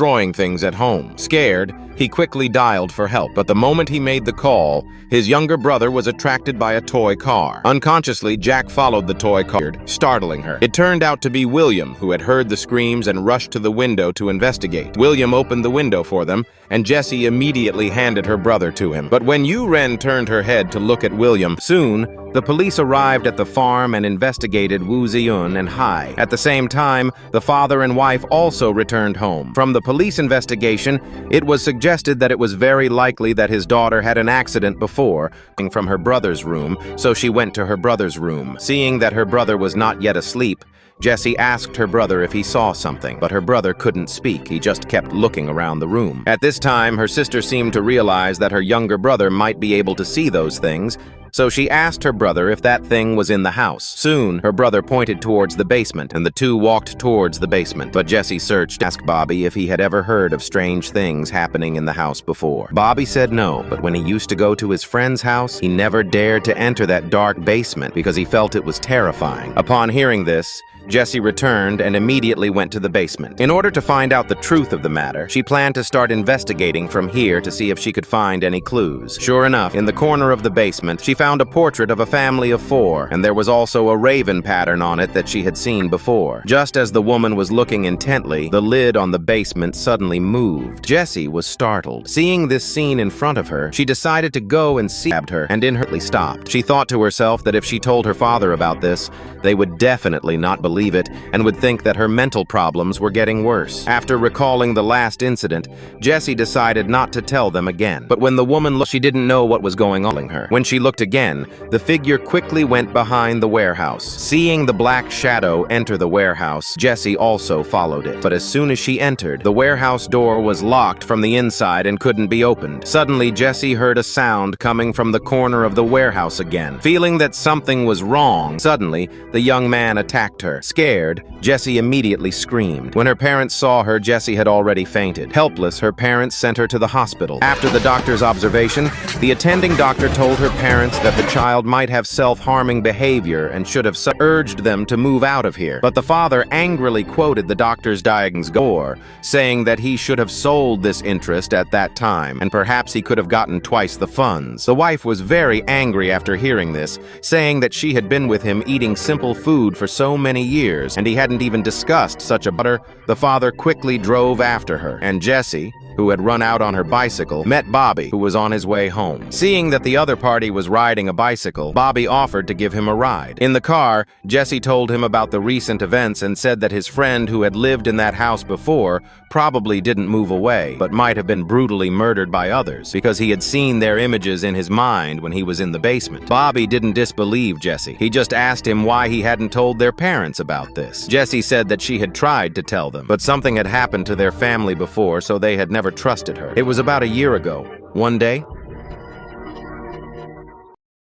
destroying things at home. Scared, he quickly dialed for help, but the moment he made the call, his younger brother was attracted by a toy car. Unconsciously, Jack followed the toy car, startling her. It turned out to be William, who had heard the screams and rushed to the window to investigate. William opened the window for them, and Jessie immediately handed her brother to him. But when Ren turned her head to look at William, soon, the police arrived at the farm and investigated Wu Ziyun and Hai. At the same time, the father and wife also returned home. From the police investigation, it was suggested that it was very likely that his daughter had an accident before, from her brother's room, so she went to her brother's room. Seeing that her brother was not yet asleep, Jessie asked her brother if he saw something, but her brother couldn't speak. He just kept looking around the room. At this time, her sister seemed to realize that her younger brother might be able to see those things, so she asked her brother if that thing was in the house. Soon, her brother pointed towards the basement, and the two walked towards the basement. But Jessie searched to ask Bobby if he had ever heard of strange things happening in the house before. Bobby said no, but when he used to go to his friend's house, he never dared to enter that dark basement because he felt it was terrifying. Upon hearing this, Jessie returned and immediately went to the basement. In order to find out the truth of the matter, she planned to start investigating from here to see if she could find any clues. Sure enough, in the corner of the basement, she found a portrait of a family of 4, and there was also a raven pattern on it that she had seen before. Just as the woman was looking intently, the lid on the basement suddenly moved. Jessie was startled. Seeing this scene in front of her, she decided to go and see her, and inherently stopped. She thought to herself that if she told her father about this, they would definitely not believe it and would think that her mental problems were getting worse. After recalling the last incident, Jessie decided not to tell them again. But when the woman looked, she didn't know what was going on with her. When she looked again, the figure quickly went behind the warehouse. Seeing the black shadow enter the warehouse, Jessie also followed it. But as soon as she entered, the warehouse door was locked from the inside and couldn't be opened. Suddenly, Jessie heard a sound coming from the corner of the warehouse again. Feeling that something was wrong, suddenly, the young man attacked her. Scared, Jessie immediately screamed. When her parents saw her, Jessie had already fainted. Helpless, her parents sent her to the hospital. After the doctor's observation, the attending doctor told her parents that the child might have self-harming behavior and should have urged them to move out of here. But the father angrily quoted the doctor's diagnosis, saying that he should have sold this interest at that time, and perhaps he could have gotten twice the funds. The wife was very angry after hearing this, saying that she had been with him eating simple food for so many years, and he hadn't even discussed such a matter. The father quickly drove after her, and Jessie, who had run out on her bicycle, met Bobby, who was on his way home. Seeing that the other party was riding a bicycle, Bobby offered to give him a ride. In the car, Jessie told him about the recent events and said that his friend who had lived in that house before probably didn't move away, but might have been brutally murdered by others because he had seen their images in his mind when he was in the basement. Bobby didn't disbelieve Jessie. He just asked him why he hadn't told their parents about this. Jessie said that she had tried to tell them, but something had happened to their family before, so they had never trusted her. It was about a year ago. One day,